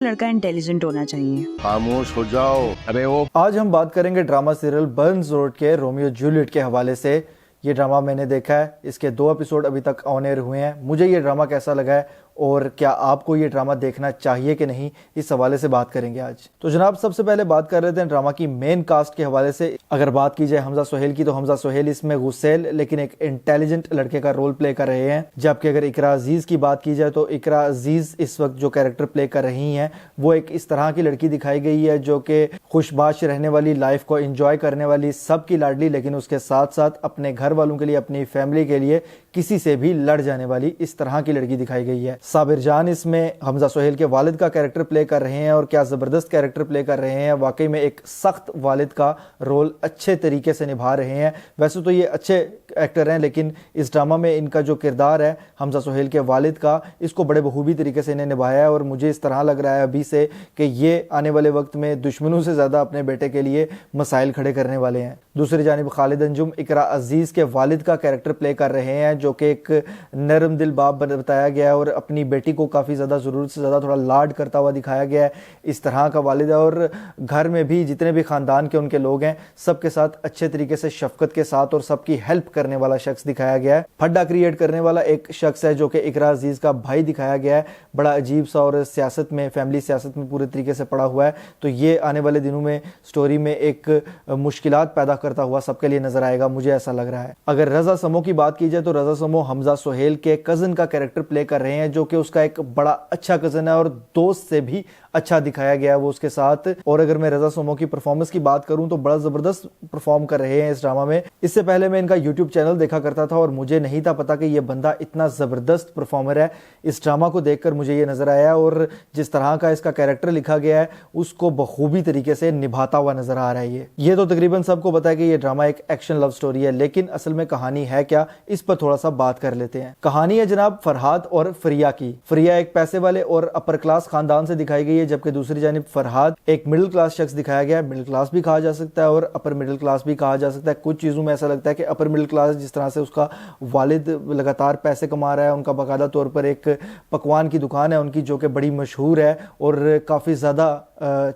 लड़का इंटेलिजेंट होना चाहिए। खामोश हो जाओ। अरे वो आज हम बात करेंगे ड्रामा सीरियल बर्न्स रोड के रोमियो जूलियट के हवाले से। ये ड्रामा मैंने देखा है, इसके 2 एपिसोड अभी तक ऑन एयर हुए हैं। मुझे ये ड्रामा कैसा लगा है और क्या आपको ये ड्रामा देखना चाहिए कि नहीं, इस हवाले से बात करेंगे आज। तो जनाब सबसे पहले बात कर रहे थे ड्रामा की मेन कास्ट के हवाले से। अगर बात की जाए हमजा सोहेल की, तो हमजा सोहेल इसमें गुस्सेल लेकिन एक इंटेलिजेंट लड़के का रोल प्ले कर रहे हैं। जबकि अगर इकरा अजीज की बात की जाए तो इकरा अजीज इस वक्त जो कैरेक्टर प्ले कर रही हैं वो एक इस तरह की लड़की दिखाई गई है जो कि खुशबाश रहने वाली, लाइफ को एंजॉय करने वाली, सबकी लाडली, लेकिन उसके साथ साथ अपने घर वालों के लिए, अपनी फैमिली के लिए किसी से भी लड़ जाने वाली, इस तरह की लड़की दिखाई गई है। साबिर जान इसमें हमजा सोहेल के वालिद का कैरेक्टर प्ले कर रहे हैं और क्या जबरदस्त कैरेक्टर प्ले कर रहे हैं। वाकई में एक सख्त वालिद का रोल अच्छे तरीके से निभा रहे हैं। वैसे तो ये अच्छे एक्टर हैं, लेकिन इस ड्रामा में इनका जो किरदार है हमजा सोहेल के वालिद का, इसको बड़े बखूबी तरीके से इन्हें निभाया है। और मुझे इस तरह लग रहा है अभी से कि ये आने वाले वक्त में दुश्मनों से ज्यादा अपने बेटे के लिए मसाइल खड़े करने वाले हैं। दूसरी जानिब खालिद अंजुम इकरा अजीज के वालिद का कैरेक्टर प्ले कर रहे हैं जो कि एक नरम दिल बाप बताया गया है और अपनी बेटी को काफ़ी ज़्यादा ज़रूरत से ज़्यादा थोड़ा लाड करता हुआ दिखाया गया है। इस तरह का वालिद है और घर में भी जितने भी ख़ानदान के उनके लोग हैं सबके साथ अच्छे तरीके से शफकत के साथ और सबकी हेल्प करने वाला शख्स दिखाया गया है। फड्डा क्रिएट करने वाला एक शख्स है जो कि इकरा अजीज का भाई दिखाया गया है। बड़ा अजीब सा और सियासत में, फैमिली सियासत में पूरे तरीके से पड़ा हुआ है। तो ये आने वाले दिनों में स्टोरी में एक मुश्किलात पैदा करता हुआ सबके लिए नजर आएगा, मुझे ऐसा लग रहा है। अगर रजा समो की बात की जाए तो रजा समो हमजा सोहेल के कजन का कैरेक्टर प्ले कर रहे हैं जो कि उसका एक बड़ा अच्छा कजन है और दोस्त से भी अच्छा दिखाया गया है वो उसके साथ। और अगर मैं रजा सोमो की परफॉर्मेंस की बात करूं तो बड़ा जबरदस्त परफॉर्म कर रहे हैं इस ड्रामा में। इससे पहले मैं इनका यूट्यूब चैनल देखा करता था और मुझे नहीं था पता कि ये बंदा इतना जबरदस्त परफॉर्मर है। इस ड्रामा को देखकर मुझे ये नजर आया और जिस तरह का इसका कैरेक्टर लिखा गया है उसको बखूबी तरीके से निभाता हुआ नजर आ रहा है। ये तो तकरीबन सबको पता है कि ये ड्रामा एक एक्शन लव स्टोरी है, लेकिन असल में कहानी है क्या, इस पर थोड़ा सा बात कर लेते हैं। कहानी है जनाब फरहाद और फरिया की। फरिया एक पैसे वाले और अपर क्लास खानदान से दिखाई गई है, जबकि दूसरी जानिब फरहाद एक मिडिल क्लास शख्स दिखाया गया है। मिडिल क्लास भी कहा जा सकता है और अपर मिडिल क्लास भी कहा जा सकता है। कुछ चीजों में ऐसा लगता है कि अपर मिडिल क्लास, जिस तरह से उसका वालिद लगातार पैसे कमा रहा है, उनका बाकायदा तौर पर एक पकवान की दुकान है उनकी जो कि बड़ी मशहूर है और काफी ज्यादा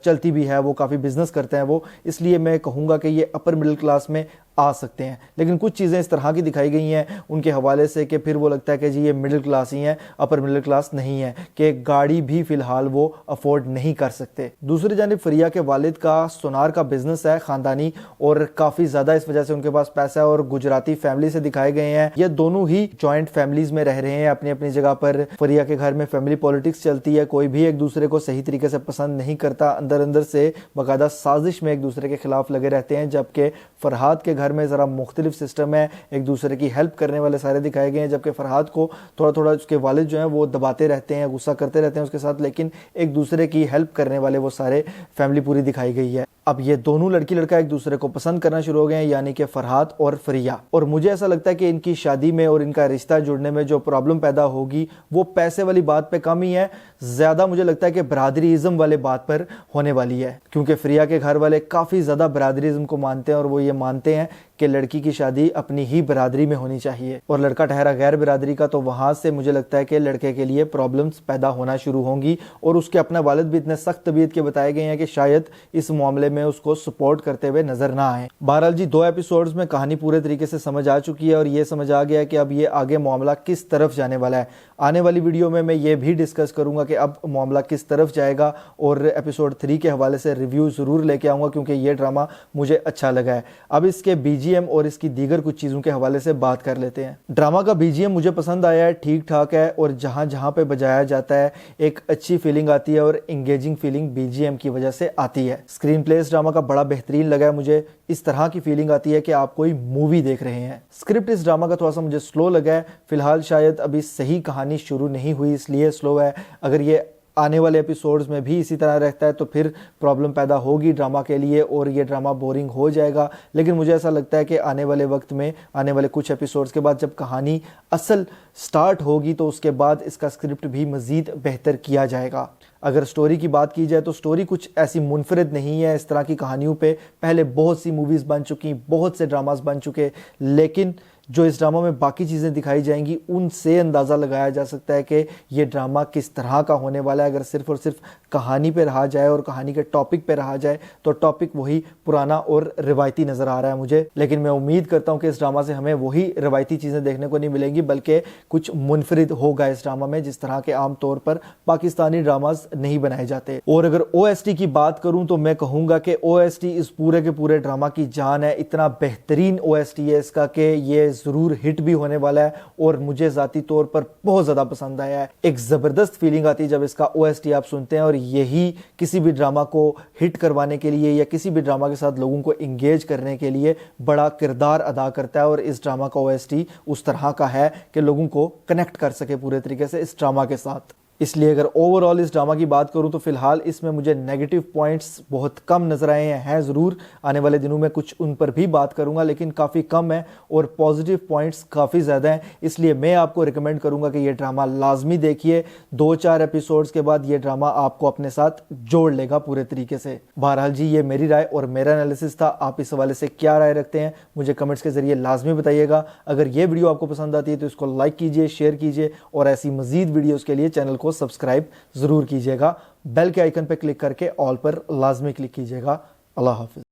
चलती भी है, वो काफी बिजनेस करते हैं वो, इसलिए मैं कहूंगा कि ये अपर मिडिल क्लास में आ सकते हैं। लेकिन कुछ चीज़ें इस तरह की दिखाई गई हैं उनके हवाले से कि फिर वो लगता है कि जी ये मिडिल क्लास ही हैं, अपर मिडिल क्लास नहीं है, कि गाड़ी भी फिलहाल वो अफोर्ड नहीं कर सकते। दूसरी जानिब फरिया के वालिद का सोनार का बिजनेस है खानदानी और काफ़ी ज़्यादा इस वजह से उनके पास पैसा है और गुजराती फैमिली से दिखाए गए हैं। ये दोनों ही जॉइंट फैमिलीज में रह रहे हैं अपनी अपनी जगह पर। फरिया के घर में फैमिली पॉलिटिक्स चलती है, कोई भी एक दूसरे को सही तरीके से पसंद नहीं करता, अंदर अंदर से बाकायदा साजिश में एक दूसरे के खिलाफ लगे रहते हैं। जबकि फरहाद के घर में ज़रा मुख्तलिफ सिस्टम है, एक दूसरे की हेल्प करने वाले सारे दिखाए गए हैं। जबकि फरहाद को थोड़ा थोड़ा उसके वालिद जो हैं वो दबाते रहते हैं, गुस्सा करते रहते हैं उसके साथ, लेकिन एक दूसरे की हेल्प करने वाले वो सारे फैमिली पूरी दिखाई गई है। अब ये दोनों लड़की लड़का एक दूसरे को पसंद करना शुरू हो गए हैं, यानी कि फरहाद और फरिया। और मुझे ऐसा लगता है कि इनकी शादी में और इनका रिश्ता जुड़ने में जो प्रॉब्लम पैदा होगी वो पैसे वाली बात पे कम ही है, ज्यादा मुझे लगता है कि बरादरीज़म वाले बात पर होने वाली है। क्योंकि फरिया के घर वाले काफी ज्यादा बरादरीज़म को मानते हैं और वो ये मानते हैं कि लड़की की शादी अपनी ही बरादरी में होनी चाहिए और लड़का ठहरा गैर बरादरी का, तो वहां से मुझे लगता है कि लड़के के लिए प्रॉब्लम्स पैदा होना शुरू होंगी। और उसके अपने वालिद भी इतने सख्त तबीयत के बताए गए हैं कि शायद इस मामले में उसको सपोर्ट करते हुए नजर ना आए। बहरहाल जी 2 एपिसोड्स में कहानी पूरे तरीके से समझ आ चुकी है और ये समझ आ गया कि अब ये आगे मामला किस तरफ जाने वाला है। आने वाली वीडियो में मैं ये भी डिस्कस करूंगा कि अब मामला किस तरफ जाएगा और एपिसोड 3 के हवाले से रिव्यू जरूर लेके आऊंगा क्योंकि ये ड्रामा मुझे अच्छा लगा है। अब इसके बीजीएम और इसकी दीगर कुछ चीजों के हवाले से बात कर लेते हैं। ड्रामा का बीजीएम मुझे पसंद आया है, ठीक ठाक है और जहां जहां पे बजाया जाता है एक अच्छी फीलिंग आती है और इंगेजिंग फीलिंग बीजीएम की वजह से आती है। स्क्रीन प्ले इस ड्रामा का बड़ा बेहतरीन लगा है मुझे, इस तरह की फीलिंग आती है कि आप कोई मूवी देख रहे हैं। स्क्रिप्ट इस ड्रामा का थोड़ा सा मुझे स्लो लगा है, फिलहाल शायद अभी सही कहानी शुरू नहीं हुई इसलिए स्लो है। अगर ये आने वाले एपिसोड्स में भी इसी तरह रहता है तो फिर प्रॉब्लम पैदा होगी ड्रामा के लिए और ये ड्रामा बोरिंग हो जाएगा। लेकिन मुझे ऐसा लगता है कि आने वाले वक्त में, आने वाले कुछ एपिसोड्स के बाद जब कहानी असल स्टार्ट होगी तो उसके बाद इसका स्क्रिप्ट भी मज़ीद बेहतर किया जाएगा। अगर स्टोरी की बात की जाए तो स्टोरी कुछ ऐसी मुनफरिद नहीं है। इस तरह की कहानियों पे पहले बहुत सी मूवीज़ बन चुकी, बहुत से ड्रामास बन चुके, लेकिन جو اس ड्रामा में बाकी चीज़ें दिखाई जाएंगी उनसे अंदाज़ा लगाया जा सकता है कि ये ड्रामा किस तरह का होने वाला है। अगर सिर्फ और सिर्फ कहानी पे रहा जाए और कहानी के टॉपिक पे रहा जाए तो टॉपिक वही पुराना और रिवायती नज़र आ रहा है मुझे, लेकिन मैं उम्मीद करता हूँ कि इस ड्रामा से हमें वही रिवायती चीज़ें देखने को नहीं मिलेंगी, बल्कि कुछ मुनफरिद होगा इस ड्रामा में, जिस तरह के आम तौर पर पाकिस्तानी ड्रामाज नहीं बनाए जाते। और अगर OST की बात करूं तो मैं कहूँगा कि OST इस पूरे के पूरे ड्रामा की जान है। इतना बेहतरीन OST है इसका कि ये ज़रूर हिट भी होने वाला है और मुझे ज़ाती तौर पर बहुत ज़्यादा पसंद आया है। एक ज़बरदस्त फीलिंग आती है जब इसका OST आप सुनते हैं, और यही किसी भी ड्रामा को हिट करवाने के लिए या किसी भी ड्रामा के साथ लोगों को इंगेज करने के लिए बड़ा किरदार अदा करता है। और इस ड्रामा का OST उस तरह का है कि लोगों को कनेक्ट कर सके पूरे तरीके से इस ड्रामा के साथ। इसलिए अगर ओवरऑल इस ड्रामा की बात करूं तो फिलहाल इसमें मुझे नेगेटिव पॉइंट्स बहुत कम नजर आए हैं ज़रूर, आने वाले दिनों में कुछ उन पर भी बात करूंगा, लेकिन काफ़ी कम है और पॉजिटिव पॉइंट्स काफ़ी ज़्यादा हैं। इसलिए मैं आपको रिकमेंड करूंगा कि ये ड्रामा लाजमी देखिए। 2-4 एपिसोड्स के बाद ये ड्रामा आपको अपने साथ जोड़ लेगा पूरे तरीके से। बहरहाल जी, ये मेरी राय और मेरा एनालिसिस था। आप इस हवाले से क्या राय रखते हैं मुझे कमेंट्स के जरिए लाजमी बताइएगा। अगर ये वीडियो आपको पसंद आती है तो इसको लाइक कीजिए, शेयर कीजिए और ऐसी मजीद वीडियोज़ के लिए चैनल को सब्सक्राइब ज़रूर कीजिएगा। बेल के आइकन पर क्लिक करके ऑल पर लाजमी क्लिक कीजिएगा। अल्लाह हाफिज़।